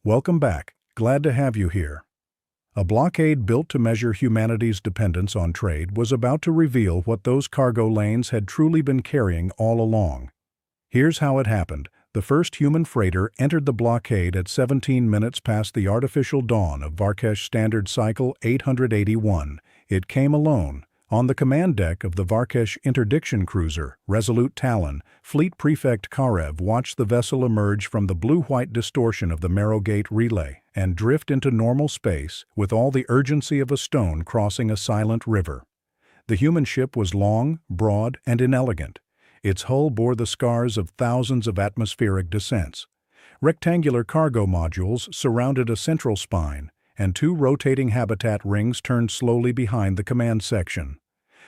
Welcome back. Glad to have you here. A blockade built to measure humanity's dependence on trade was about to reveal what those cargo lanes had truly been carrying all along. Here's how it happened. The first human freighter entered the blockade at 17 minutes past the artificial dawn of Varkesh Standard Cycle 881. It came alone. On the command deck of the Varkesh interdiction cruiser, Resolute Talon, Fleet Prefect Karev watched the vessel emerge from the blue-white distortion of the Marrowgate relay and drift into normal space with all the urgency of a stone crossing a silent river. The human ship was long, broad, and inelegant. Its hull bore the scars of thousands of atmospheric descents. Rectangular cargo modules surrounded a central spine, and two rotating habitat rings turned slowly behind the command section.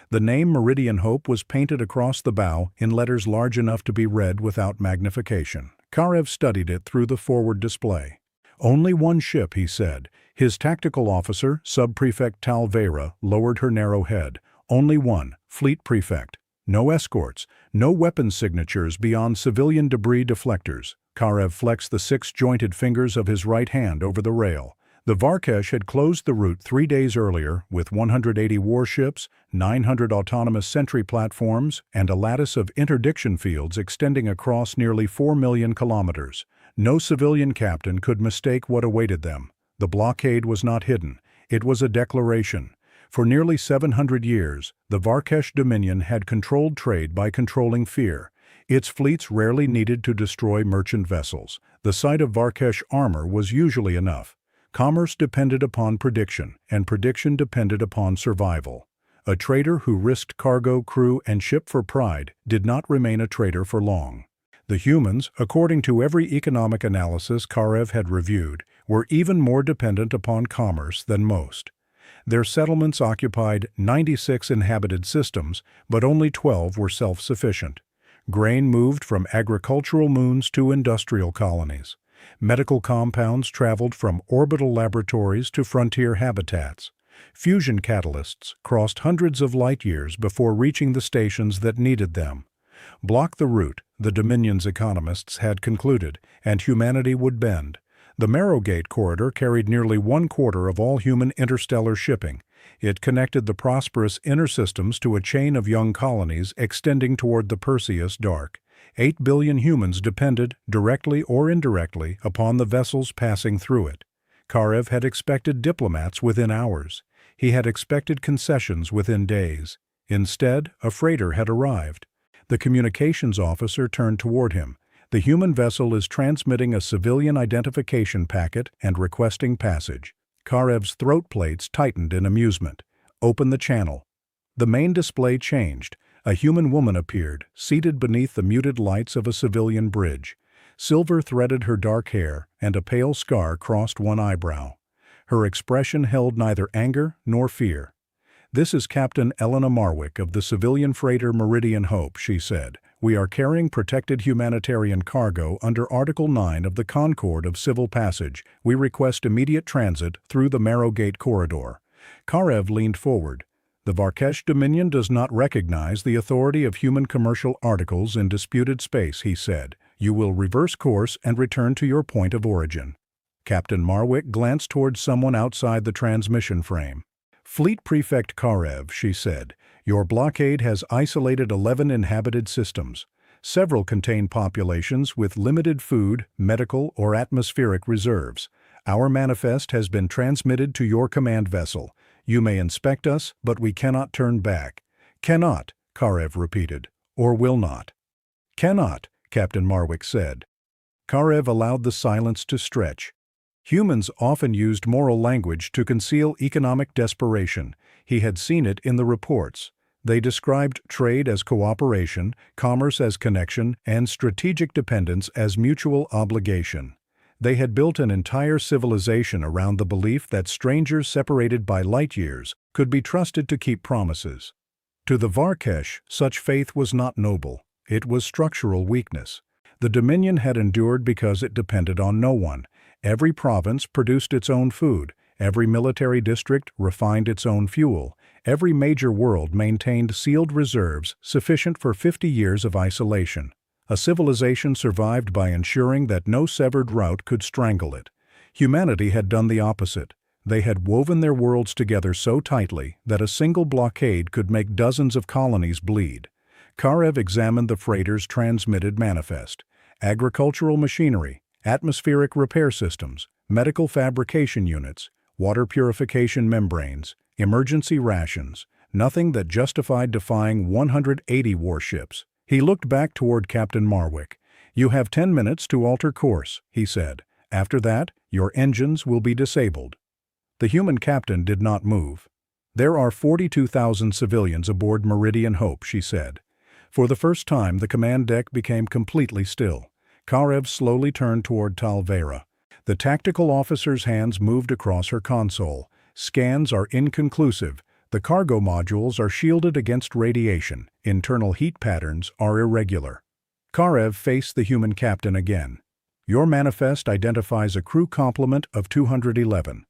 The name Meridian Hope was painted across the bow in letters large enough to be read without magnification. Karev studied it through the forward display. "Only one ship," he said. His tactical officer, Sub-Prefect Talvera, lowered her narrow head. "Only one, Fleet Prefect. No escorts, no weapons signatures beyond civilian debris deflectors." Karev flexed the six-jointed fingers of his right hand over the rail. The Varkesh had closed the route 3 days earlier with 180 warships, 900 autonomous sentry platforms, and a lattice of interdiction fields extending across nearly 4 million kilometers. No civilian captain could mistake what awaited them. The blockade was not hidden. It was a declaration. For nearly 700 years, the Varkesh Dominion had controlled trade by controlling fear. Its fleets rarely needed to destroy merchant vessels. The sight of Varkesh armor was usually enough. Commerce depended upon prediction, and prediction depended upon survival. A trader who risked cargo, crew, and ship for pride did not remain a trader for long. The humans, according to every economic analysis Karev had reviewed, were even more dependent upon commerce than most. Their settlements occupied 96 inhabited systems, but only 12 were self-sufficient. Grain moved from agricultural moons to industrial colonies. Medical compounds traveled from orbital laboratories to frontier habitats. Fusion catalysts crossed hundreds of light-years before reaching the stations that needed them. Block the route, the Dominion's economists had concluded, and humanity would bend. The Marrowgate corridor carried nearly 1/4 of all human interstellar shipping. It connected the prosperous inner systems to a chain of young colonies extending toward the Perseus Dark. 8 billion humans depended, directly or indirectly, upon the vessels passing through it. Karev had expected diplomats within hours. He had expected concessions within days. Instead, a freighter had arrived. The communications officer turned toward him. "The human vessel is transmitting a civilian identification packet and requesting passage." Karev's throat plates tightened in amusement. "Open the channel." The main display changed. A human woman appeared, seated beneath the muted lights of a civilian bridge. Silver threaded her dark hair, and a pale scar crossed one eyebrow. Her expression held neither anger nor fear. "This is Captain Elena Marwick of the civilian freighter Meridian Hope," she said. "We are carrying protected humanitarian cargo under Article 9 of the Concord of Civil Passage. We request immediate transit through the Marrowgate corridor." Karev leaned forward. "The Varkesh Dominion does not recognize the authority of human commercial articles in disputed space," he said. "You will reverse course and return to your point of origin." Captain Marwick glanced toward someone outside the transmission frame. "Fleet Prefect Karev," she said, "your blockade has isolated 11 inhabited systems. Several contain populations with limited food, medical, or atmospheric reserves. Our manifest has been transmitted to your command vessel. You may inspect us, but we cannot turn back." "Cannot," Karev repeated, "or will not." "Cannot," Captain Marwick said. Karev allowed the silence to stretch. Humans often used moral language to conceal economic desperation. He had seen it in the reports. They described trade as cooperation, commerce as connection, and strategic dependence as mutual obligation. They had built an entire civilization around the belief that strangers separated by light years could be trusted to keep promises. To the Varkesh, such faith was not noble. It was structural weakness. The Dominion had endured because it depended on no one. Every province produced its own food. Every military district refined its own fuel. Every major world maintained sealed reserves sufficient for 50 years of isolation. A civilization survived by ensuring that no severed route could strangle it. Humanity had done the opposite. They had woven their worlds together so tightly that a single blockade could make dozens of colonies bleed. Karev examined the freighter's transmitted manifest. Agricultural machinery, atmospheric repair systems, medical fabrication units, water purification membranes, emergency rations, nothing that justified defying 180 warships. He looked back toward Captain Marwick. "You have 10 minutes to alter course," he said. "After that, your engines will be disabled." The human captain did not move. "There are 42,000 civilians aboard Meridian Hope," she said. For the first time, the command deck became completely still. Karev slowly turned toward Talvera. The tactical officer's hands moved across her console. "Scans are inconclusive. The cargo modules are shielded against radiation. Internal heat patterns are irregular." Karev faced the human captain again. "Your manifest identifies a crew complement of 211.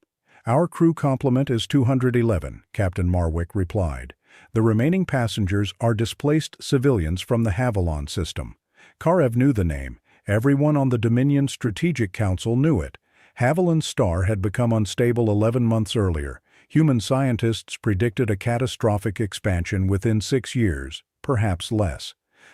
"Our crew complement is 211, Captain Marwick replied. "The remaining passengers are displaced civilians from the Havilon system." Karev knew the name. Everyone on the Dominion Strategic Council knew it. Havilon's star had become unstable 11 months earlier. Human scientists predicted a catastrophic expansion within 6 years, perhaps less.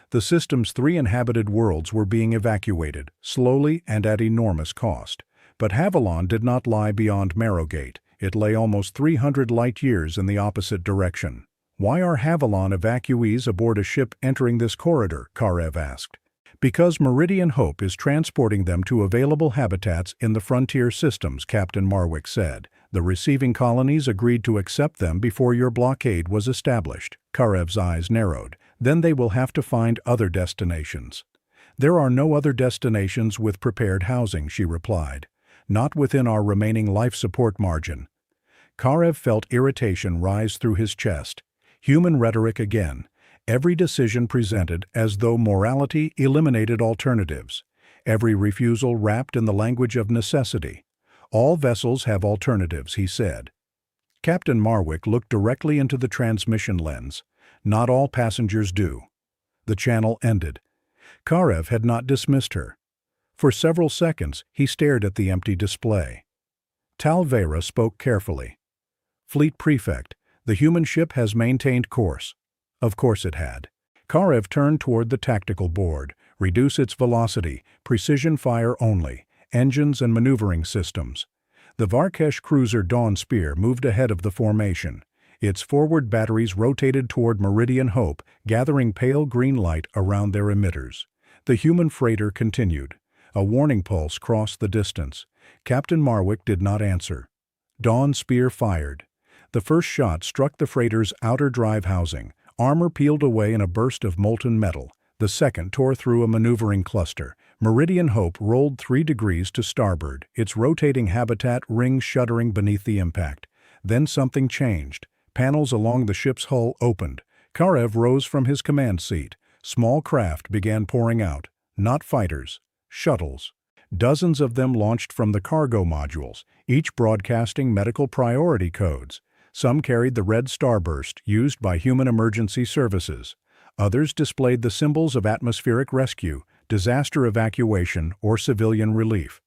The system's 3 inhabited worlds were being evacuated, slowly and at enormous cost. But Havilon did not lie beyond Marrowgate. It lay almost 300 light-years in the opposite direction. "Why are Havilon evacuees aboard a ship entering this corridor?" Karev asked. "Because Meridian Hope is transporting them to available habitats in the frontier systems," Captain Marwick said. "The receiving colonies agreed to accept them before your blockade was established." Karev's eyes narrowed. "Then they will have to find other destinations." "There are no other destinations with prepared housing," she replied. "Not within our remaining life support margin." Karev felt irritation rise through his chest. Human rhetoric again. Every decision presented as though morality eliminated alternatives. Every refusal wrapped in the language of necessity. "All vessels have alternatives," he said. Captain Marwick looked directly into the transmission lens. "Not all passengers do." The channel ended. Karev had not dismissed her. For several seconds, he stared at the empty display. Talvera spoke carefully. "Fleet Prefect, the human ship has maintained course." Of course it had. Karev turned toward the tactical board. "Reduce its velocity, precision fire only, engines and maneuvering systems." The Varkesh cruiser Dawn Spear moved ahead of the formation. Its forward batteries rotated toward Meridian Hope, gathering pale green light around their emitters. The human freighter continued. A warning pulse crossed the distance. Captain Marwick did not answer. Dawn Spear fired. The first shot struck the freighter's outer drive housing. Armor peeled away in a burst of molten metal. The second tore through a maneuvering cluster. Meridian Hope rolled 3 degrees to starboard, its rotating habitat ring shuddering beneath the impact. Then something changed. Panels along the ship's hull opened. Karev rose from his command seat. Small craft began pouring out. Not fighters. Shuttles. Dozens of them launched from the cargo modules, each broadcasting medical priority codes. Some carried the red starburst used by human emergency services. Others displayed the symbols of atmospheric rescue, disaster evacuation, or civilian relief.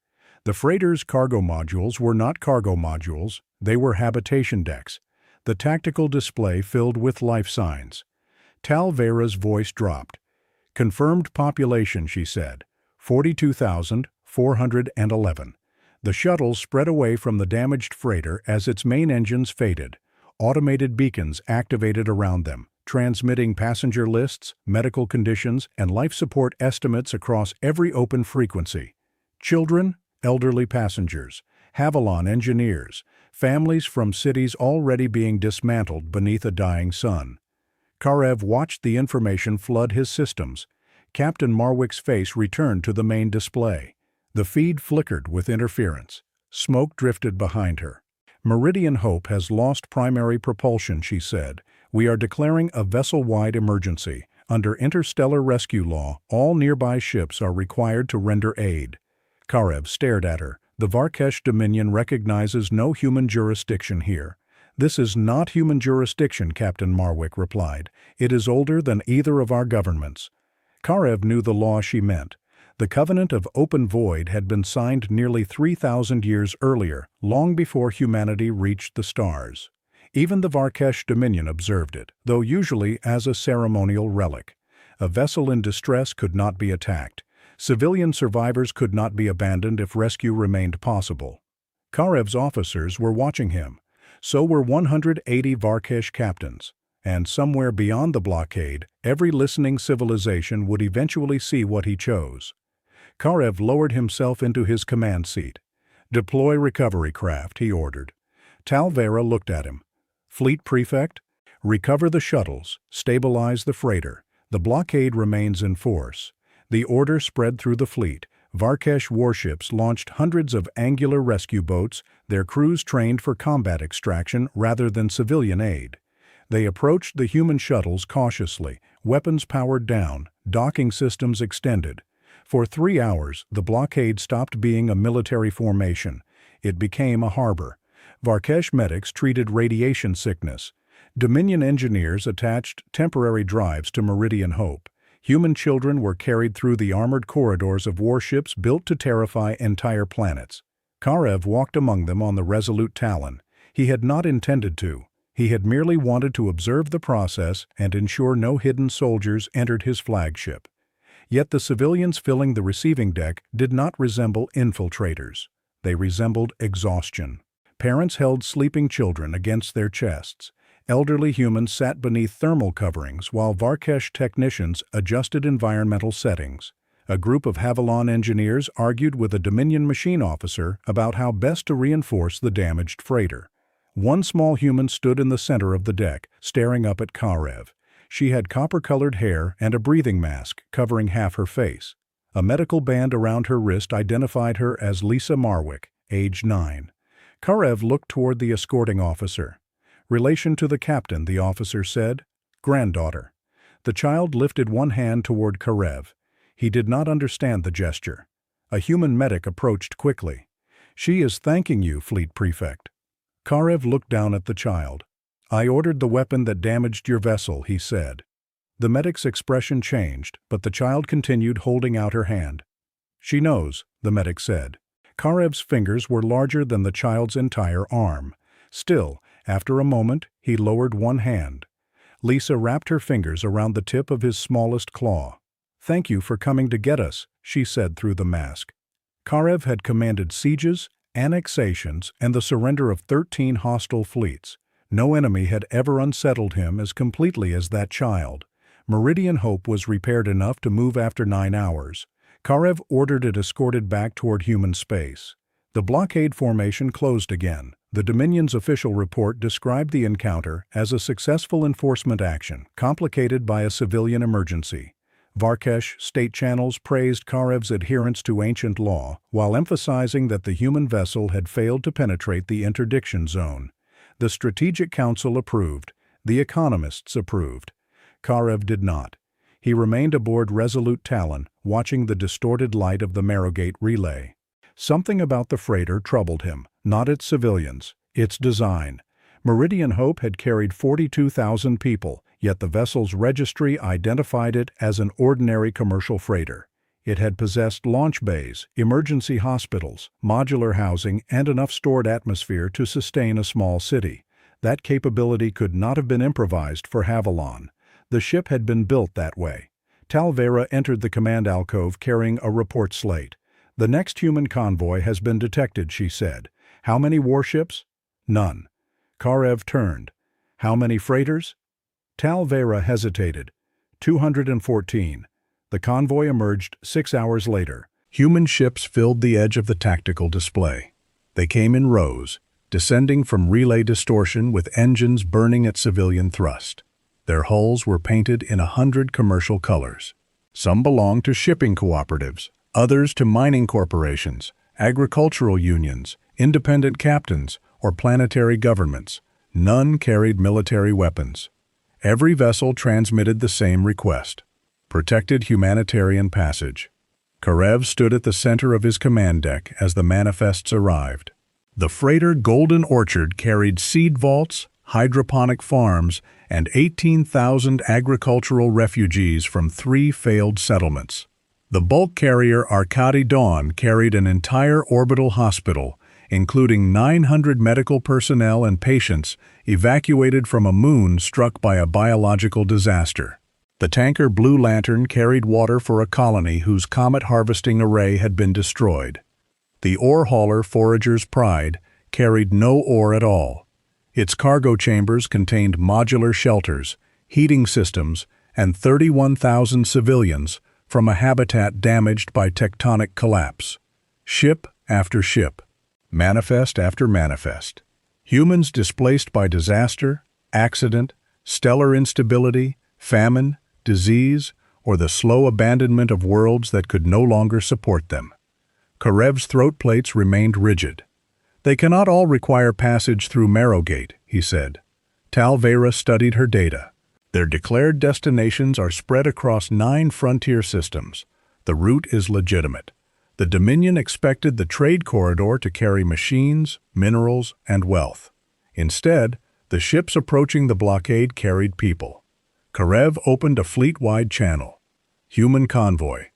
The freighter's cargo modules were not cargo modules, they were habitation decks. The tactical display filled with life signs. Talvera's voice dropped. "Confirmed population," she said. 42,411. The shuttle spread away from the damaged freighter as its main engines faded. Automated beacons activated around them, transmitting passenger lists, medical conditions, and life support estimates across every open frequency. Children, elderly passengers, Havilon engineers, families from cities already being dismantled beneath a dying sun. Karev watched the information flood his systems. Captain Marwick's face returned to the main display. The feed flickered with interference. Smoke drifted behind her. "Meridian Hope has lost primary propulsion," she said. "We are declaring a vessel-wide emergency. Under interstellar rescue law, all nearby ships are required to render aid." Karev stared at her. "The Varkesh Dominion recognizes no human jurisdiction here." "This is not human jurisdiction," Captain Marwick replied. "It is older than either of our governments." Karev knew the law she meant. The Covenant of Open Void had been signed nearly 3,000 years earlier, long before humanity reached the stars. Even the Varkesh Dominion observed it, though usually as a ceremonial relic. A vessel in distress could not be attacked. Civilian survivors could not be abandoned if rescue remained possible. Karev's officers were watching him. So were 180 Varkesh captains. And somewhere beyond the blockade, every listening civilization would eventually see what he chose. Karev lowered himself into his command seat. "Deploy recovery craft," he ordered. Talvera looked at him. "Fleet Prefect? Recover the shuttles, stabilize the freighter. The blockade remains in force." The order spread through the fleet. Varkesh warships launched hundreds of angular rescue boats, their crews trained for combat extraction rather than civilian aid. They approached the human shuttles cautiously, weapons powered down, docking systems extended. For 3 hours, the blockade stopped being a military formation. It became a harbor. Varkesh medics treated radiation sickness. Dominion engineers attached temporary drives to Meridian Hope. Human children were carried through the armored corridors of warships built to terrify entire planets. Karev walked among them on the resolute Talon. He had not intended to. He had merely wanted to observe the process and ensure no hidden soldiers entered his flagship. Yet the civilians filling the receiving deck did not resemble infiltrators. They resembled exhaustion. Parents held sleeping children against their chests. Elderly humans sat beneath thermal coverings while Varkesh technicians adjusted environmental settings. A group of Havilon engineers argued with a Dominion machine officer about how best to reinforce the damaged freighter. One small human stood in the center of the deck, staring up at Karev. She had copper-colored hair and a breathing mask covering half her face. A medical band around her wrist identified her as Lisa Marwick, age 9. Karev looked toward the escorting officer. "Relation to the captain," the officer said. "Granddaughter." The child lifted one hand toward Karev. He did not understand the gesture. A human medic approached quickly. "She is thanking you, Fleet Prefect." Karev looked down at the child. "I ordered the weapon that damaged your vessel," he said. The medic's expression changed, but the child continued holding out her hand. "She knows," the medic said. Karev's fingers were larger than the child's entire arm. Still, after a moment, he lowered one hand. Lisa wrapped her fingers around the tip of his smallest claw. "Thank you for coming to get us," she said through the mask. Karev had commanded sieges, annexations, and the surrender of 13 hostile fleets. No enemy had ever unsettled him as completely as that child. Meridian Hope was repaired enough to move after 9 hours. Karev ordered it escorted back toward human space. The blockade formation closed again. The Dominion's official report described the encounter as a successful enforcement action, complicated by a civilian emergency. Varkesh state channels praised Karev's adherence to ancient law, while emphasizing that the human vessel had failed to penetrate the interdiction zone. The Strategic Council approved. The economists approved. Karev did not. He remained aboard Resolute Talon, watching the distorted light of the Marrowgate relay. Something about the freighter troubled him, not its civilians, its design. Meridian Hope had carried 42,000 people, yet the vessel's registry identified it as an ordinary commercial freighter. It had possessed launch bays, emergency hospitals, modular housing, and enough stored atmosphere to sustain a small city. That capability could not have been improvised for Havilon. The ship had been built that way. Talvera entered the command alcove carrying a report slate. "The next human convoy has been detected," she said. "How many warships?" "None." Karev turned. "How many freighters?" Talvera hesitated. 214. The convoy emerged 6 hours later. Human ships filled the edge of the tactical display. They came in rows, descending from relay distortion with engines burning at civilian thrust. Their hulls were painted in 100 commercial colors. Some belonged to shipping cooperatives, others to mining corporations, agricultural unions, independent captains, or planetary governments. None carried military weapons. Every vessel transmitted the same request: protected humanitarian passage. Karev stood at the center of his command deck as the manifests arrived. The freighter Golden Orchard carried seed vaults, hydroponic farms, and 18,000 agricultural refugees from 3 failed settlements. The bulk carrier Arcady Dawn carried an entire orbital hospital, including 900 medical personnel and patients evacuated from a moon struck by a biological disaster. The tanker Blue Lantern carried water for a colony whose comet harvesting array had been destroyed. The ore hauler Forager's Pride carried no ore at all. Its cargo chambers contained modular shelters, heating systems, and 31,000 civilians from a habitat damaged by tectonic collapse. Ship after ship, manifest after manifest. Humans displaced by disaster, accident, stellar instability, famine, disease, or the slow abandonment of worlds that could no longer support them. Karev's throat plates remained rigid. They cannot all require passage through Marrowgate, he said. Tal Vera studied her data. Their declared destinations are spread across 9 frontier systems. The route is legitimate. The Dominion expected the trade corridor to carry machines, minerals, and wealth. Instead, the ships approaching the blockade carried people. Karev opened a fleet-wide channel. Human convoy.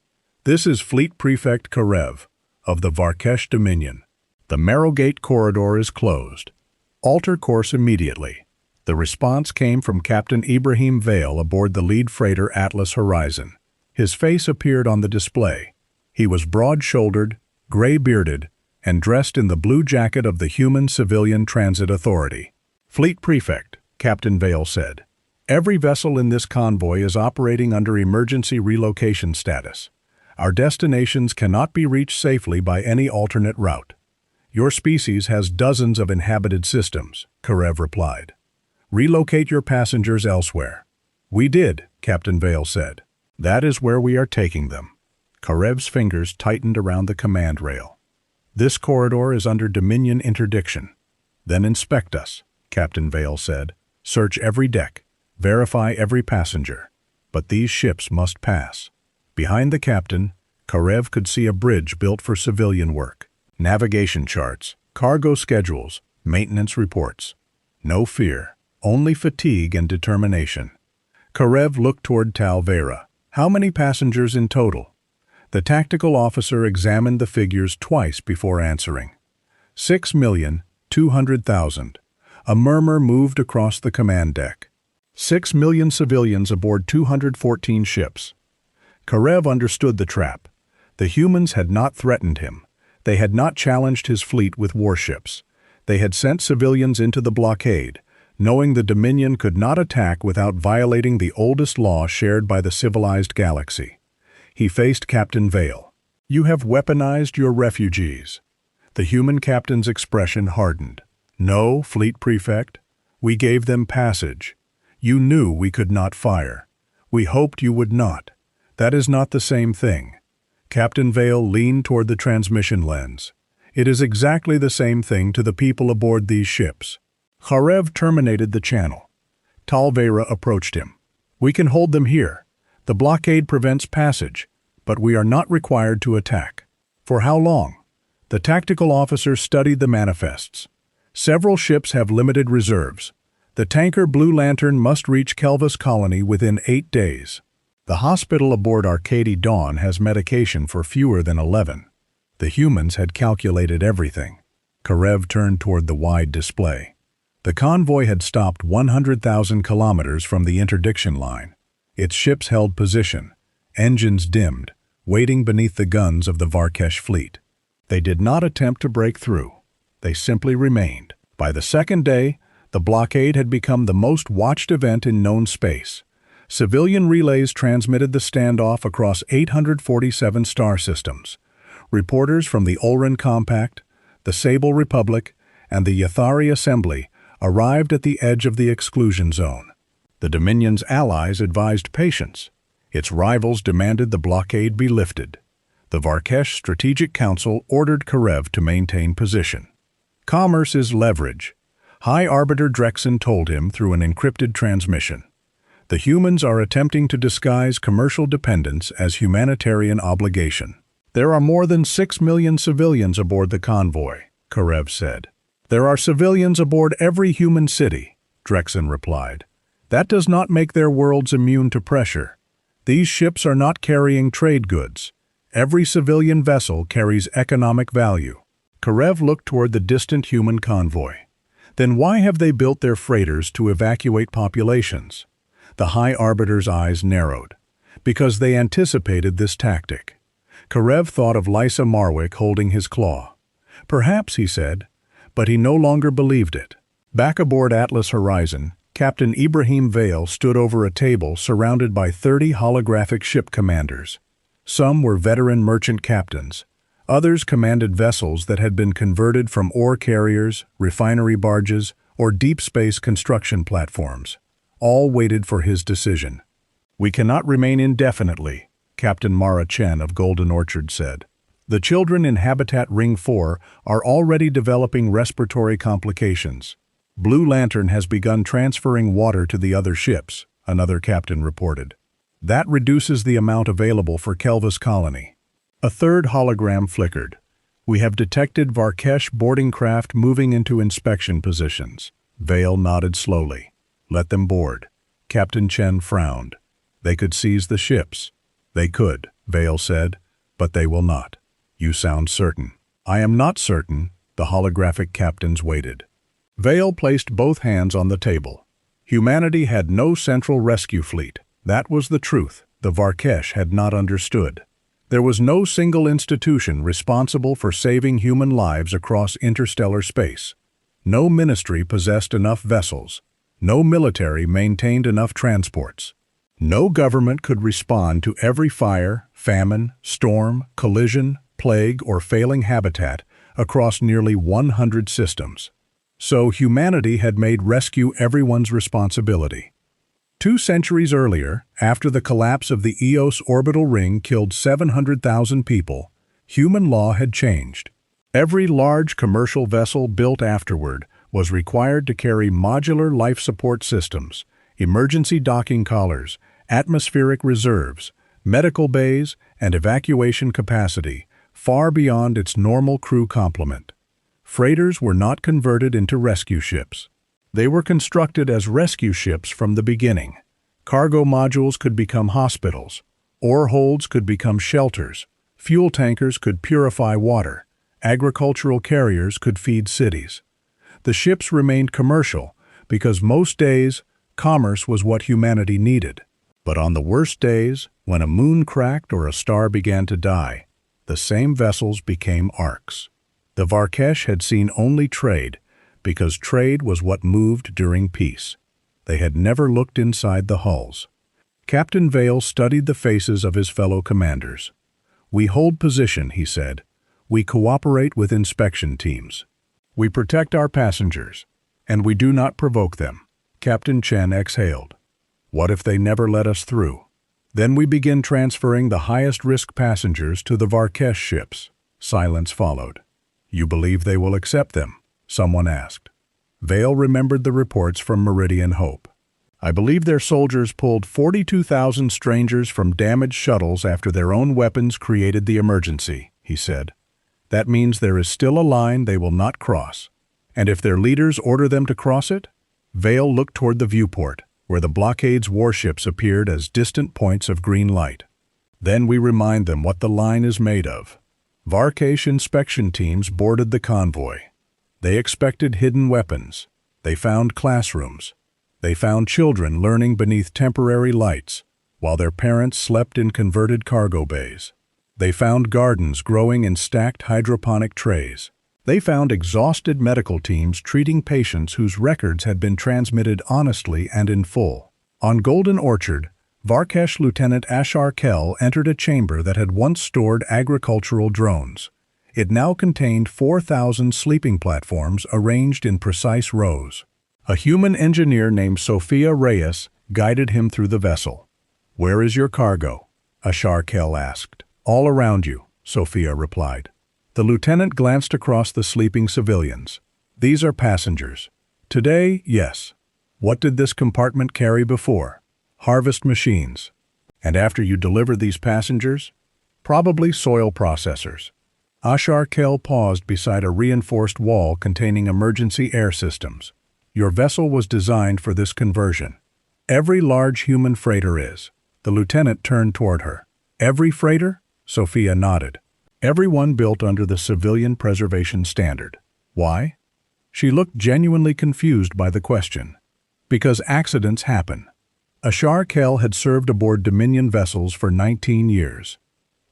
This is Fleet Prefect Karev of the Varkesh Dominion. The Marrowgate corridor is closed. Alter course immediately. The response came from Captain Ibrahim Vale aboard the lead freighter Atlas Horizon. His face appeared on the display. He was broad-shouldered, gray-bearded, and dressed in the blue jacket of the Human Civilian Transit Authority. Fleet Prefect, Captain Vale said. Every vessel in this convoy is operating under emergency relocation status. Our destinations cannot be reached safely by any alternate route. Your species has dozens of inhabited systems, Karev replied. Relocate your passengers elsewhere. We did, Captain Vale said. That is where we are taking them. Karev's fingers tightened around the command rail. This corridor is under Dominion interdiction. Then inspect us, Captain Vale said. Search every deck. Verify every passenger. But these ships must pass. Behind the captain, Karev could see a bridge built for civilian work. Navigation charts, cargo schedules, maintenance reports. No fear, only fatigue and determination. Karev looked toward Tal Vera. How many passengers in total? The tactical officer examined the figures twice before answering. 6,200,000. A murmur moved across the command deck. 6 million civilians aboard 214 ships. Karev understood the trap. The humans had not threatened him. They had not challenged his fleet with warships. They had sent civilians into the blockade, knowing the Dominion could not attack without violating the oldest law shared by the civilized galaxy. He faced Captain Vale. You have weaponized your refugees. The human captain's expression hardened. No, Fleet Prefect. We gave them passage. You knew we could not fire. We hoped you would not. That is not the same thing. Captain Vale leaned toward the transmission lens. It is exactly the same thing to the people aboard these ships. Karev terminated the channel. Tal Vera approached him. We can hold them here. The blockade prevents passage, but we are not required to attack. For how long? The tactical officer studied the manifests. Several ships have limited reserves. The tanker Blue Lantern must reach Kelvis Colony within 8 days. The hospital aboard Arcady Dawn has medication for fewer than 11. The humans had calculated everything. Karev turned toward the wide display. The convoy had stopped 100,000 kilometers from the interdiction line. Its ships held position, engines dimmed, waiting beneath the guns of the Varkesh fleet. They did not attempt to break through. They simply remained. By the second day, the blockade had become the most watched event in known space. Civilian relays transmitted the standoff across 847 star systems. Reporters from the Ulran Compact, the Sable Republic, and the Yathari Assembly arrived at the edge of the exclusion zone. The Dominion's allies advised patience. Its rivals demanded the blockade be lifted. The Varkesh Strategic Council ordered Karev to maintain position. Commerce is leverage. High Arbiter Drexen told him through an encrypted transmission. The humans are attempting to disguise commercial dependence as humanitarian obligation. There are more than 6 million civilians aboard the convoy, Karev said. There are civilians aboard every human city, Drexen replied. That does not make their worlds immune to pressure. These ships are not carrying trade goods. Every civilian vessel carries economic value. Karev looked toward the distant human convoy. Then why have they built their freighters to evacuate populations? The High Arbiter's eyes narrowed. Because they anticipated this tactic. Karev thought of Lysa Marwick holding his claw. Perhaps, he said, but he no longer believed it. Back aboard Atlas Horizon, Captain Ibrahim Vale stood over a table surrounded by 30 holographic ship commanders. Some were veteran merchant captains. Others commanded vessels that had been converted from ore carriers, refinery barges, or deep space construction platforms. All waited for his decision. "We cannot remain indefinitely," Captain Mara Chen of Golden Orchard said. "The children in Habitat Ring 4 are already developing respiratory complications. Blue Lantern has begun transferring water to the other ships," another captain reported. "That reduces the amount available for Kelvis Colony." A third hologram flickered. "We have detected Varkesh boarding craft moving into inspection positions." Vale nodded slowly. "Let them board." Captain Chen frowned. "They could seize the ships." "They could," Vale said, "but they will not." "You sound certain." "I am not certain." The holographic captains waited. Vale placed both hands on the table. Humanity had no central rescue fleet. That was the truth the Varkesh had not understood. There was no single institution responsible for saving human lives across interstellar space. No ministry possessed enough vessels. No military maintained enough transports. No government could respond to every fire, famine, storm, collision, plague, or failing habitat across nearly 100 systems. So humanity had made rescue everyone's responsibility. 2 centuries earlier, after the collapse of the Eos orbital ring killed 700,000 people, human law had changed. Every large commercial vessel built afterward was required to carry modular life support systems, emergency docking collars, atmospheric reserves, medical bays, and evacuation capacity far beyond its normal crew complement. Freighters were not converted into rescue ships. They were constructed as rescue ships from the beginning. Cargo modules could become hospitals, ore holds could become shelters, fuel tankers could purify water, agricultural carriers could feed cities. The ships remained commercial because most days, commerce was what humanity needed. But on the worst days, when a moon cracked or a star began to die, the same vessels became arcs. The Varkesh had seen only trade, because trade was what moved during peace. They had never looked inside the hulls. Captain Vale studied the faces of his fellow commanders. "We hold position," he said. "We cooperate with inspection teams. We protect our passengers, and we do not provoke them." Captain Chen exhaled. "What if they never let us through?" "Then we begin transferring the highest-risk passengers to the Varkesh ships." Silence followed. "You believe they will accept them?" someone asked. Vale remembered the reports from Meridian Hope. "I believe their soldiers pulled 42,000 strangers from damaged shuttles after their own weapons created the emergency," he said. "That means there is still a line they will not cross. And if their leaders order them to cross it?" Vale looked toward the viewport, where the Blockade's warships appeared as distant points of green light. "Then we remind them what the line is made of." Varkesh inspection teams boarded the convoy. They expected hidden weapons. They found classrooms. They found children learning beneath temporary lights, while their parents slept in converted cargo bays. They found gardens growing in stacked hydroponic trays. They found exhausted medical teams treating patients whose records had been transmitted honestly and in full. On Golden Orchard, Varkesh Lieutenant Ashar Kell entered a chamber that had once stored agricultural drones. It now contained 4,000 sleeping platforms arranged in precise rows. A human engineer named Sophia Reyes guided him through the vessel. "Where is your cargo?" Ashar Kell asked. "All around you," Sophia replied. The lieutenant glanced across the sleeping civilians. "These are passengers. Today, yes. What did this compartment carry before? Harvest machines. And after you deliver these passengers? Probably soil processors." Ashar Kell paused beside a reinforced wall containing emergency air systems. "Your vessel was designed for this conversion. Every large human freighter is." The lieutenant turned toward her. "Every freighter?" Sophia nodded. Everyone built under the civilian preservation standard. Why? She looked genuinely confused by the question. Because accidents happen. Ashar Kel had served aboard Dominion vessels for 19 years.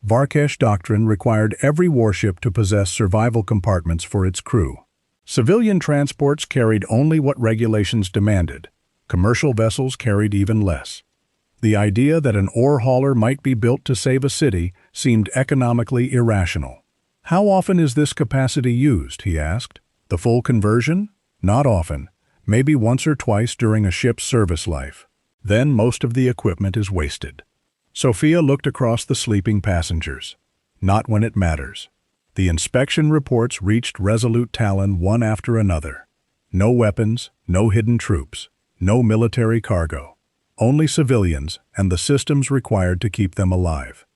Varkesh doctrine required every warship to possess survival compartments for its crew. Civilian transports carried only what regulations demanded. Commercial vessels carried even less. The idea that an ore hauler might be built to save a city seemed economically irrational. How often is this capacity used, he asked. The full conversion? Not often. Maybe once or twice during a ship's service life. Then most of the equipment is wasted. Sophia looked across the sleeping passengers. Not when it matters. The inspection reports reached Resolute Talon one after another. No weapons, no hidden troops, no military cargo. Only civilians and the systems required to keep them alive.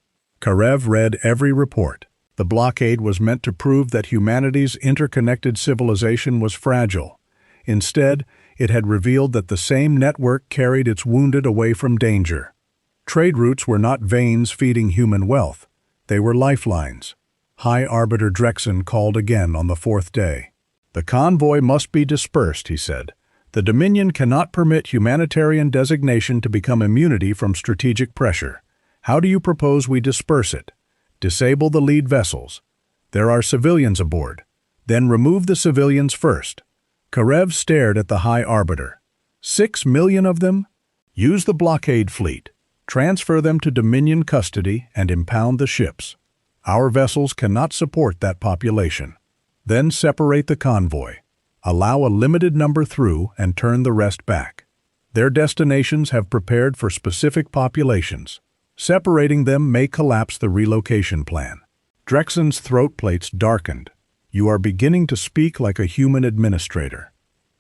Karev read every report. The blockade was meant to prove that humanity's interconnected civilization was fragile. Instead, it had revealed that the same network carried its wounded away from danger. Trade routes were not veins feeding human wealth. They were lifelines. High Arbiter Drexen called again on the fourth day. The convoy must be dispersed, he said. The Dominion cannot permit humanitarian designation to become immunity from strategic pressure. How do you propose we disperse it? Disable the lead vessels. There are civilians aboard. Then remove the civilians first. Karev stared at the High Arbiter. 6 million of them? Use the blockade fleet. Transfer them to Dominion custody and impound the ships. Our vessels cannot support that population. Then separate the convoy. Allow a limited number through and turn the rest back. Their destinations have prepared for specific populations. Separating them may collapse the relocation plan. Drexen's throat plates darkened. You are beginning to speak like a human administrator.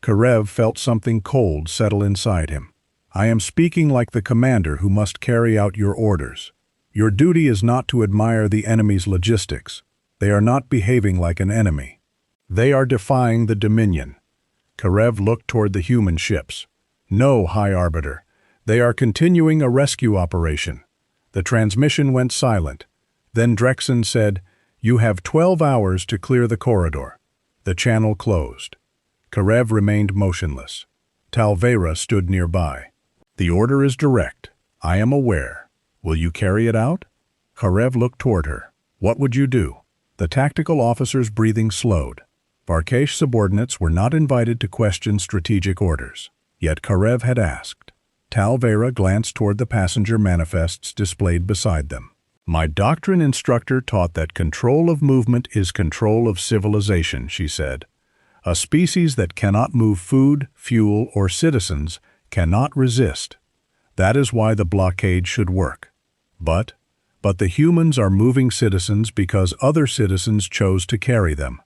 Karev felt something cold settle inside him. I am speaking like the commander who must carry out your orders. Your duty is not to admire the enemy's logistics. They are not behaving like an enemy. They are defying the Dominion. Karev looked toward the human ships. No, High Arbiter. They are continuing a rescue operation. The transmission went silent. Then Drexen said, You have 12 hours to clear the corridor. The channel closed. Karev remained motionless. Talvera stood nearby. The order is direct. I am aware. Will you carry it out? Karev looked toward her. What would you do? The tactical officer's breathing slowed. Varkesh subordinates were not invited to question strategic orders. Yet Karev had asked. Talvera glanced toward the passenger manifests displayed beside them. My doctrine instructor taught that control of movement is control of civilization, she said. A species that cannot move food, fuel, or citizens cannot resist. That is why the blockade should work. But the humans are moving citizens because other citizens chose to carry them.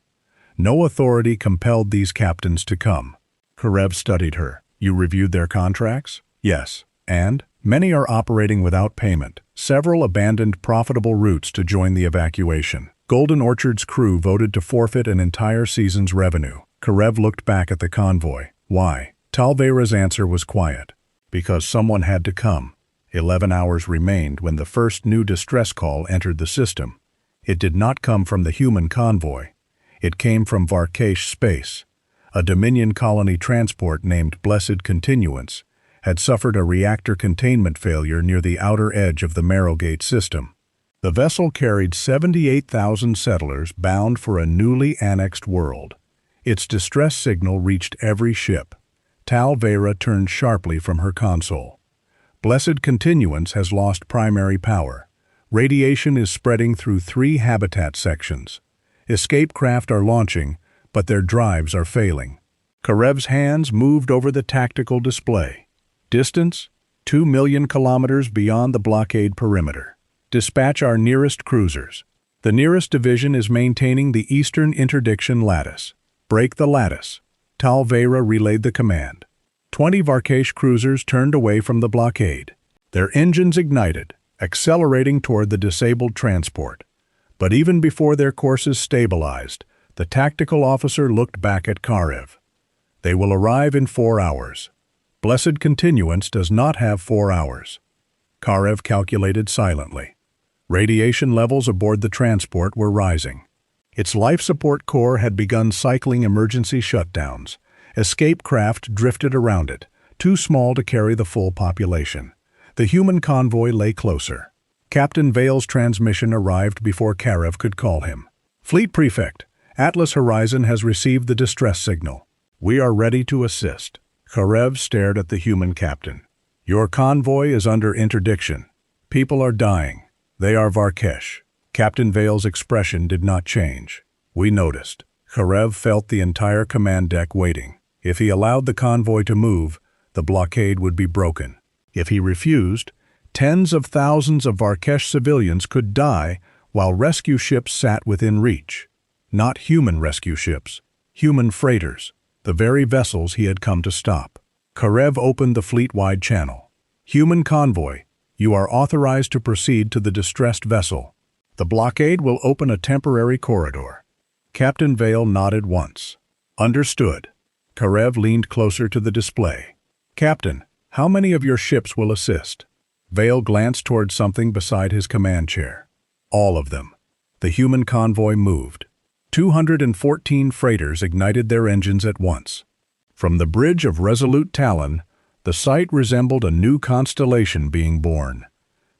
No authority compelled these captains to come. Karev studied her. You reviewed their contracts? Yes. And? Many are operating without payment. Several abandoned profitable routes to join the evacuation. Golden Orchard's crew voted to forfeit an entire season's revenue. Karev looked back at the convoy. Why? Talvera's answer was quiet. Because someone had to come. 11 hours remained when the first new distress call entered the system. It did not come from the human convoy. It came from Varkesh space. A Dominion colony transport named Blessed Continuance had suffered a reactor containment failure near the outer edge of the Marrowgate system. The vessel carried 78,000 settlers bound for a newly annexed world. Its distress signal reached every ship. Talvera turned sharply from her console. Blessed Continuance has lost primary power. Radiation is spreading through 3 habitat sections. Escape craft are launching, but their drives are failing. Karev's hands moved over the tactical display. Distance, 2 million kilometers beyond the blockade perimeter. Dispatch our nearest cruisers. The nearest division is maintaining the eastern interdiction lattice. Break the lattice. Talvera relayed the command. 20 Varkesh cruisers turned away from the blockade. Their engines ignited, accelerating toward the disabled transport. But even before their courses stabilized, the tactical officer looked back at Karev. They will arrive in 4 hours. Blessed Continuance does not have 4 hours. Karev calculated silently. Radiation levels aboard the transport were rising. Its life support core had begun cycling emergency shutdowns. Escape craft drifted around it, too small to carry the full population. The human convoy lay closer. Captain Vale's transmission arrived before Karev could call him. "Fleet Prefect, Atlas Horizon has received the distress signal. We are ready to assist." Karev stared at the human captain. "Your convoy is under interdiction. People are dying. They are Varkesh." Captain Vale's expression did not change. "We noticed." Karev felt the entire command deck waiting. If he allowed the convoy to move, the blockade would be broken. If he refused, tens of thousands of Varkesh civilians could die while rescue ships sat within reach. Not human rescue ships, human freighters, the very vessels he had come to stop. Karev opened the fleet-wide channel. "Human convoy, you are authorized to proceed to the distressed vessel. The blockade will open a temporary corridor." Captain Vale nodded once. "Understood." Karev leaned closer to the display. "Captain, how many of your ships will assist?" Vale glanced toward something beside his command chair. "All of them." The human convoy moved. 214 freighters ignited their engines at once. From the bridge of Resolute Talon, the sight resembled a new constellation being born.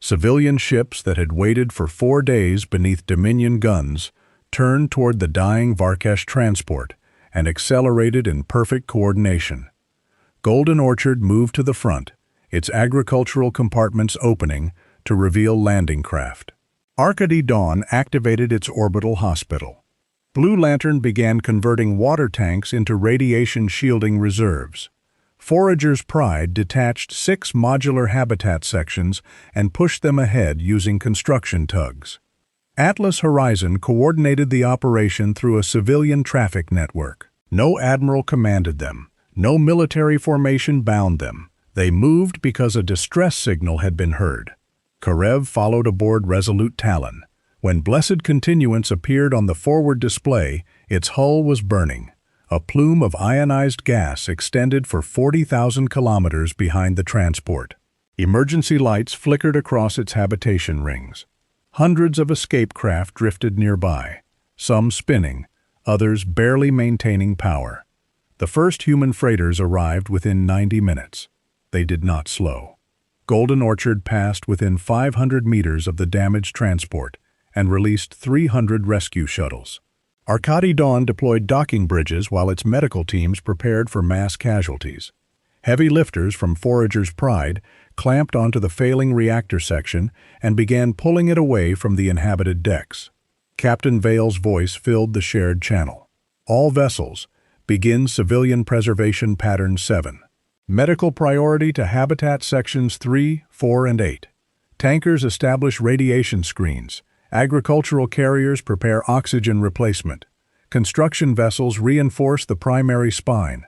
Civilian ships that had waited for 4 days beneath Dominion guns turned toward the dying Varkesh transport and accelerated in perfect coordination. Golden Orchard moved to the front, its agricultural compartments opening to reveal landing craft. Arcady Dawn activated its orbital hospital. Blue Lantern began converting water tanks into radiation shielding reserves. Forager's Pride detached 6 modular habitat sections and pushed them ahead using construction tugs. Atlas Horizon coordinated the operation through a civilian traffic network. No admiral commanded them. No military formation bound them. They moved because a distress signal had been heard. Karev followed aboard Resolute Talon. When Blessed Continuance appeared on the forward display, its hull was burning. A plume of ionized gas extended for 40,000 kilometers behind the transport. Emergency lights flickered across its habitation rings. Hundreds of escape craft drifted nearby, some spinning, others barely maintaining power. The first human freighters arrived within 90 minutes. They did not slow. Golden Orchard passed within 500 meters of the damaged transport and released 300 rescue shuttles. Arcady Dawn deployed docking bridges while its medical teams prepared for mass casualties. Heavy lifters from Forager's Pride clamped onto the failing reactor section and began pulling it away from the inhabited decks. Captain Vale's voice filled the shared channel. "All vessels, begin Civilian Preservation Pattern 7. Medical priority to Habitat Sections 3, 4, and 8. Tankers establish radiation screens. Agricultural carriers prepare oxygen replacement. Construction vessels reinforce the primary spine."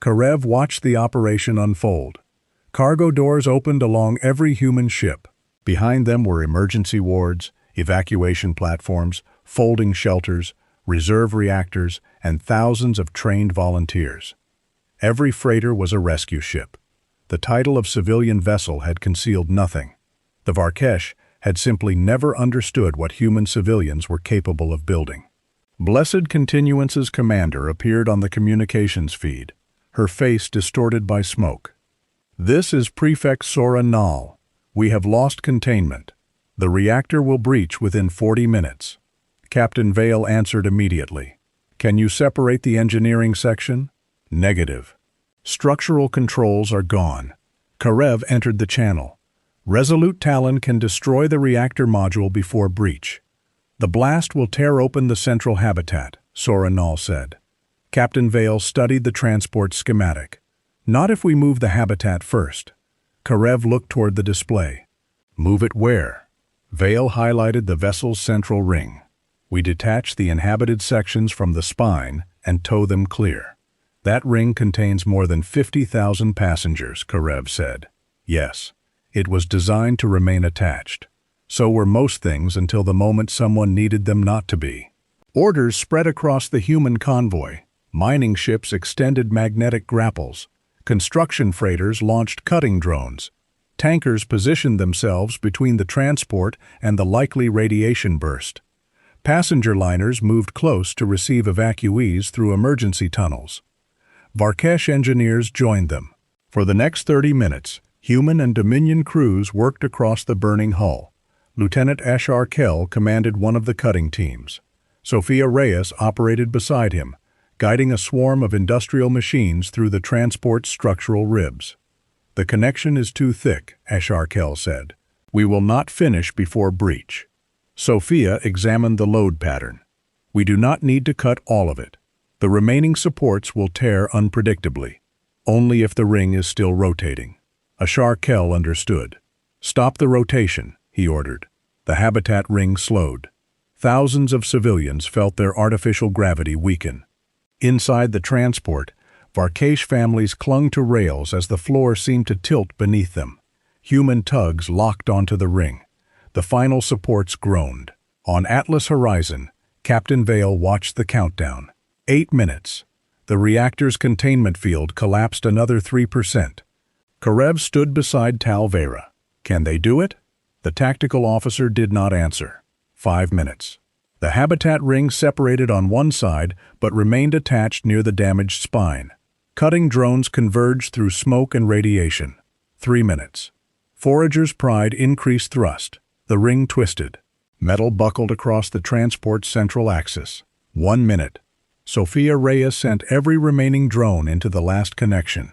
Karev watched the operation unfold. Cargo doors opened along every human ship. Behind them were emergency wards, evacuation platforms, folding shelters, reserve reactors, and thousands of trained volunteers. Every freighter was a rescue ship. The title of civilian vessel had concealed nothing. The Varkesh had simply never understood what human civilians were capable of building. Blessed Continuance's commander appeared on the communications feed, her face distorted by smoke. "This is Prefect Sora Nal. We have lost containment. The reactor will breach within 40 minutes. Captain Vale answered immediately. "Can you separate the engineering section?" "Negative. Structural controls are gone." Karev entered the channel. "Resolute Talon can destroy the reactor module before breach. The blast will tear open the central habitat," Sora Nal said. Captain Vale studied the transport schematic. "Not if we move the habitat first." Karev looked toward the display. "Move it where?" Vale highlighted the vessel's central ring. "We detach the inhabited sections from the spine and tow them clear." "That ring contains more than 50,000 passengers," Karev said. "Yes, it was designed to remain attached. So were most things until the moment someone needed them not to be." Orders spread across the human convoy. Mining ships extended magnetic grapples. Construction freighters launched cutting drones. Tankers positioned themselves between the transport and the likely radiation burst. Passenger liners moved close to receive evacuees through emergency tunnels. Varkesh engineers joined them. For the next 30 minutes, human and Dominion crews worked across the burning hull. Lieutenant Varkesh commanded one of the cutting teams. Sophia Reyes operated beside him, guiding a swarm of industrial machines through the transport's structural ribs. "The connection is too thick," Varkesh said. "We will not finish before breach." Sophia examined the load pattern. "We do not need to cut all of it. The remaining supports will tear unpredictably, only if the ring is still rotating." Varkesh understood. "Stop the rotation," he ordered. The habitat ring slowed. Thousands of civilians felt their artificial gravity weaken. Inside the transport, Varkesh families clung to rails as the floor seemed to tilt beneath them. Human tugs locked onto the ring. The final supports groaned. On Atlas horizon, Captain Vale watched the countdown. 8 minutes. The reactor's containment field collapsed another 3%. Karev stood beside Tal Vera. "Can they do it?" The tactical officer did not answer. 5 minutes. The habitat ring separated on one side but remained attached near the damaged spine. Cutting drones converged through smoke and radiation. 3 minutes. Forager's pride increased thrust. The ring twisted. Metal buckled across the transport's central axis. 1 minute. Sophia Reyes sent every remaining drone into the last connection.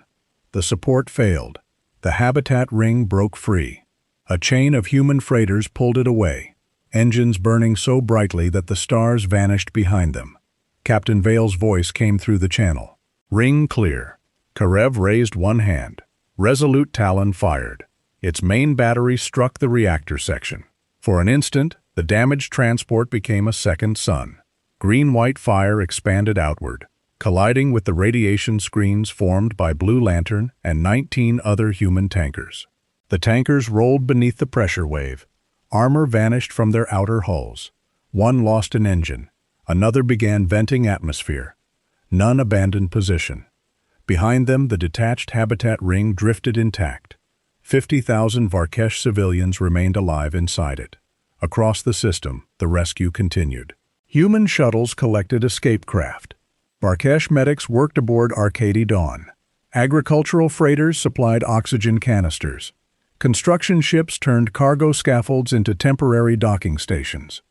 The support failed. The habitat ring broke free. A chain of human freighters pulled it away, engines burning so brightly that the stars vanished behind them. Captain Vale's voice came through the channel. "Ring clear." Karev raised one hand. Resolute Talon fired. Its main battery struck the reactor section. For an instant, the damaged transport became a second sun. Green-white fire expanded outward, colliding with the radiation screens formed by Blue Lantern and 19 other human tankers. The tankers rolled beneath the pressure wave. Armor vanished from their outer hulls. One lost an engine. Another began venting atmosphere. None abandoned position. Behind them, the detached habitat ring drifted intact. 50,000 Varkesh civilians remained alive inside it. Across the system, the rescue continued. Human shuttles collected escape craft. Varkesh medics worked aboard Arcady Dawn. Agricultural freighters supplied oxygen canisters. Construction ships turned cargo scaffolds into temporary docking stations.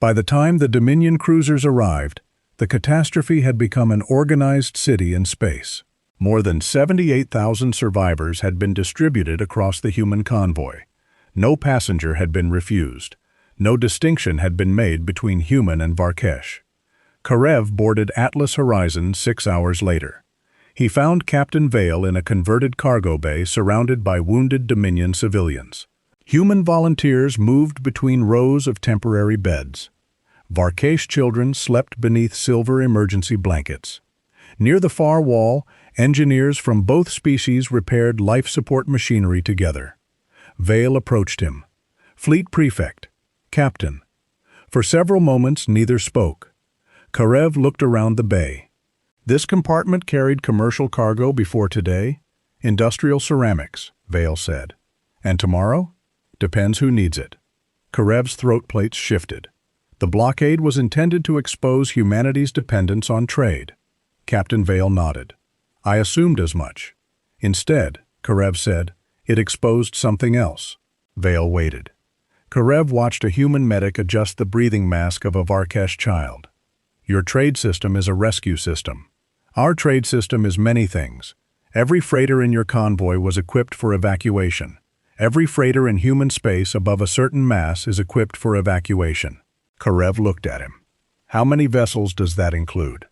By the time the Dominion cruisers arrived, the catastrophe had become an organized city in space. More than 78,000 survivors had been distributed across the human convoy. No passenger had been refused. No distinction had been made between human and Varkesh. Karev boarded Atlas Horizon 6 hours later. He found Captain Vale in a converted cargo bay surrounded by wounded Dominion civilians. Human volunteers moved between rows of temporary beds. Varkesh children slept beneath silver emergency blankets. Near the far wall, engineers from both species repaired life support machinery together. Vale approached him. "Fleet Prefect, Captain." For several moments, neither spoke. Karev looked around the bay. "This compartment carried commercial cargo before today? Industrial ceramics," Vale said. "And tomorrow? Depends who needs it." Karev's throat plates shifted. The blockade was intended to expose humanity's dependence on trade. Captain Vale nodded. "I assumed as much." Instead, Karev said, it exposed something else. Vale waited. Karev watched a human medic adjust the breathing mask of a Varkesh child. "Your trade system is a rescue system. Our trade system is many things. Every freighter in your convoy was equipped for evacuation. Every freighter in human space above a certain mass is equipped for evacuation." Karev looked at him. "How many vessels does that include?"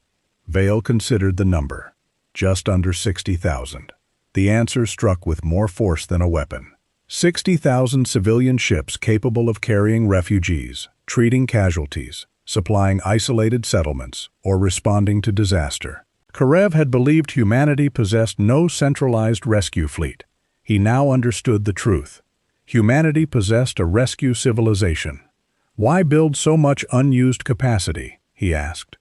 Vale considered the number. Just under 60,000. The answer struck with more force than a weapon. 60,000 civilian ships capable of carrying refugees, treating casualties, supplying isolated settlements, or responding to disaster. Karev had believed humanity possessed no centralized rescue fleet. He now understood the truth. Humanity possessed a rescue civilization. "Why build so much unused capacity?" he asked.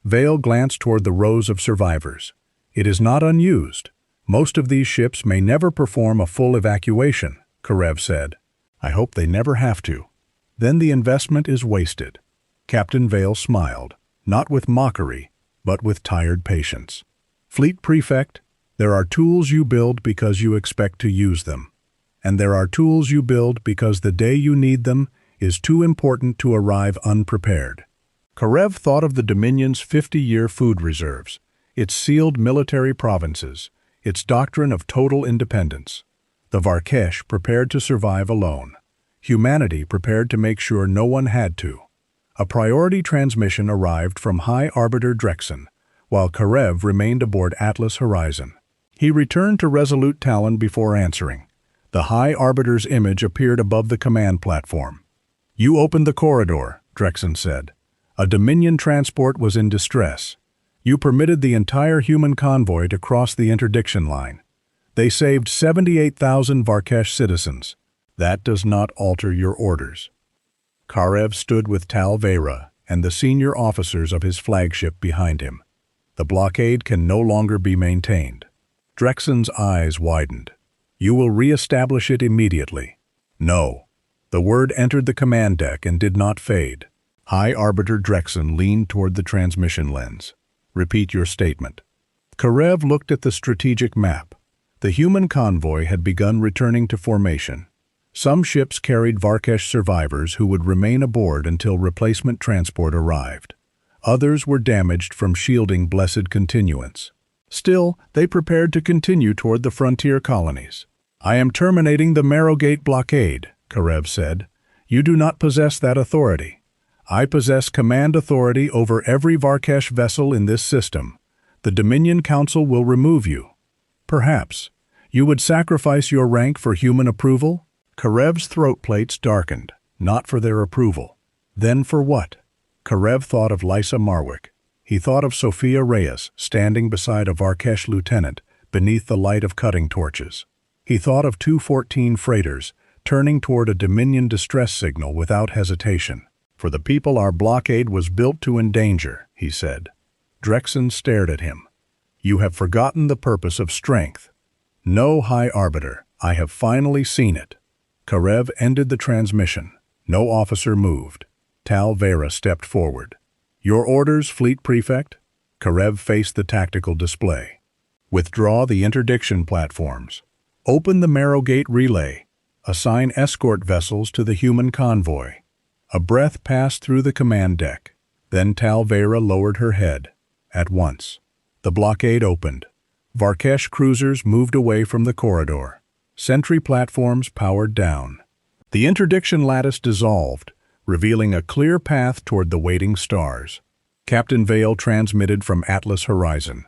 Vale glanced toward the rows of survivors. "It is not unused. Most of these ships may never perform a full evacuation," Karev said. "I hope they never have to. Then the investment is wasted." Captain Vale smiled, not with mockery, but with tired patience. "Fleet Prefect, there are tools you build because you expect to use them. And there are tools you build because the day you need them is too important to arrive unprepared." Karev thought of the Dominion's 50-year food reserves, its sealed military provinces, its doctrine of total independence. The Varkesh prepared to survive alone. Humanity prepared to make sure no one had to. A priority transmission arrived from High Arbiter Drexen, while Karev remained aboard Atlas Horizon. He returned to Resolute Talon before answering. The High Arbiter's image appeared above the command platform. "You opened the corridor," Drexen said. "A Dominion transport was in distress. You permitted the entire human convoy to cross the interdiction line. They saved 78,000 Varkesh citizens. That does not alter your orders." Karev stood with Tal Vera and the senior officers of his flagship behind him. "The blockade can no longer be maintained." Drexen's eyes widened. "You will re-establish it immediately." "No." The word entered the command deck and did not fade. High Arbiter Drexen leaned toward the transmission lens. "Repeat your statement." Karev looked at the strategic map. The human convoy had begun returning to formation. Some ships carried Varkesh survivors who would remain aboard until replacement transport arrived. Others were damaged from shielding blessed continuance. Still, they prepared to continue toward the frontier colonies. "I am terminating the Marrowgate blockade," Karev said. "You do not possess that authority. I possess command authority over every Varkesh vessel in this system. The Dominion Council will remove you." "Perhaps. You would sacrifice your rank for human approval?" Karev's throat plates darkened, not for their approval. Then for what? Karev thought of Lysa Marwick. He thought of Sophia Reyes standing beside a Varkesh lieutenant beneath the light of cutting torches. He thought of 214 freighters turning toward a Dominion distress signal without hesitation. "For the people our blockade was built to endanger," he said. Drexen stared at him. "You have forgotten the purpose of strength." "No, High Arbiter, I have finally seen it." Karev ended the transmission. No officer moved. Tal Vera stepped forward. "Your orders, Fleet Prefect?" Karev faced the tactical display. "Withdraw the interdiction platforms. Open the Marrowgate relay. Assign escort vessels to the human convoy." A breath passed through the command deck. Then Tal Vera lowered her head. At once. The blockade opened. Varkesh cruisers moved away from the corridor. Sentry platforms powered down. The interdiction lattice dissolved, revealing a clear path toward the waiting stars. Captain Vale transmitted from Atlas Horizon.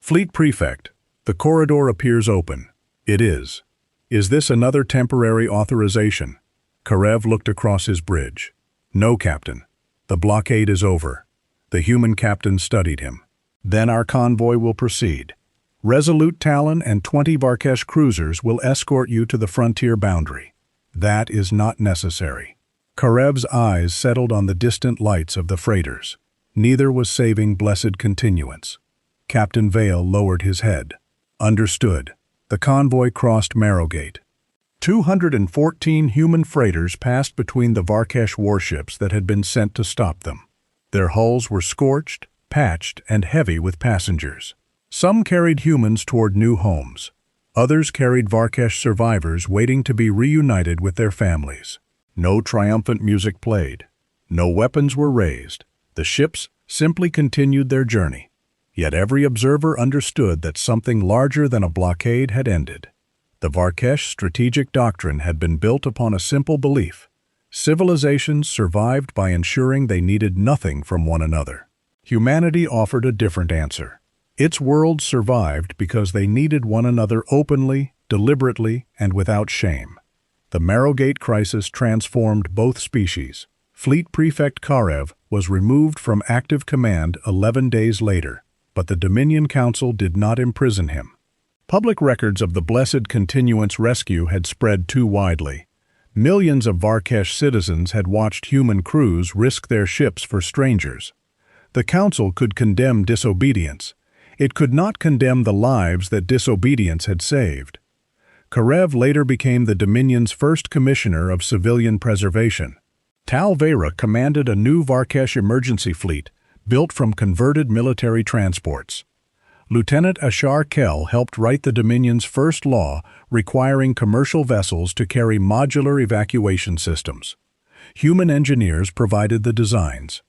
"Fleet Prefect, the corridor appears open." "It is." "Is this another temporary authorization?" Karev looked across his bridge. "No, Captain. The blockade is over." The human captain studied him. "Then our convoy will proceed. Resolute Talon and 20 Varkesh cruisers will escort you to the frontier boundary." "That is not necessary." Karev's eyes settled on the distant lights of the freighters. Neither was saving blessed continuance. Captain Vale lowered his head. "Understood." The convoy crossed Marrowgate. 214 human freighters passed between the Varkesh warships that had been sent to stop them. Their hulls were scorched, patched, and heavy with passengers. Some carried humans toward new homes. Others carried Varkesh survivors waiting to be reunited with their families. No triumphant music played. No weapons were raised. The ships simply continued their journey. Yet every observer understood that something larger than a blockade had ended. The Varkesh strategic doctrine had been built upon a simple belief. Civilizations survived by ensuring they needed nothing from one another. Humanity offered a different answer. Its world survived because they needed one another openly, deliberately, and without shame. The Marrowgate crisis transformed both species. Fleet Prefect Karev was removed from active command 11 days later, but the Dominion Council did not imprison him. Public records of the Blessed Continuance rescue had spread too widely. Millions of Varkesh citizens had watched human crews risk their ships for strangers. The Council could condemn disobedience. It could not condemn the lives that disobedience had saved. Karev later became the Dominion's first commissioner of civilian preservation. Tal Veyra commanded a new Varkesh emergency fleet, built from converted military transports. Lieutenant Ashar Kell helped write the Dominion's first law requiring commercial vessels to carry modular evacuation systems. Human engineers provided the designs.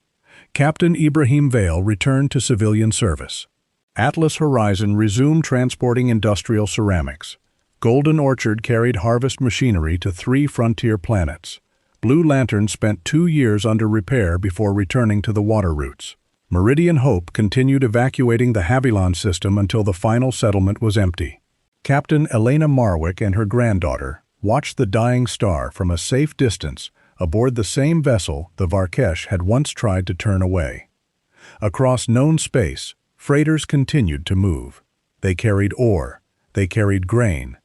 Captain Ibrahim Vale returned to civilian service. Atlas Horizon resumed transporting industrial ceramics. Golden Orchard carried harvest machinery to 3 frontier planets. Blue Lantern spent 2 years under repair before returning to the water routes. Meridian Hope continued evacuating the Havilon system until the final settlement was empty. Captain Elena Marwick and her granddaughter watched the dying star from a safe distance aboard the same vessel the Varkesh had once tried to turn away. Across known space, freighters continued to move. They carried ore, they carried grain,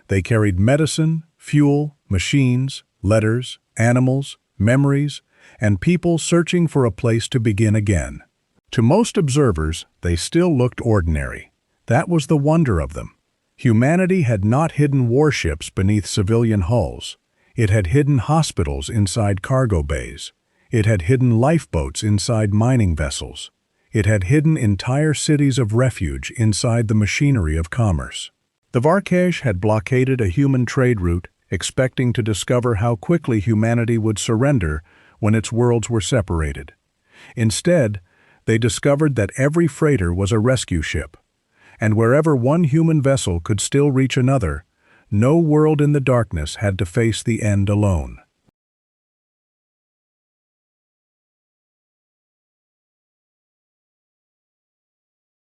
they carried medicine, fuel, machines, letters, animals, memories, and people searching for a place to begin again. To most observers, they still looked ordinary. That was the wonder of them. Humanity had not hidden warships beneath civilian hulls. It had hidden hospitals inside cargo bays. It had hidden lifeboats inside mining vessels. It had hidden entire cities of refuge inside the machinery of commerce. The Varkesh had blockaded a human trade route, expecting to discover how quickly humanity would surrender when its worlds were separated. Instead, they discovered that every freighter was a rescue ship, and wherever one human vessel could still reach another, no world in the darkness had to face the end alone.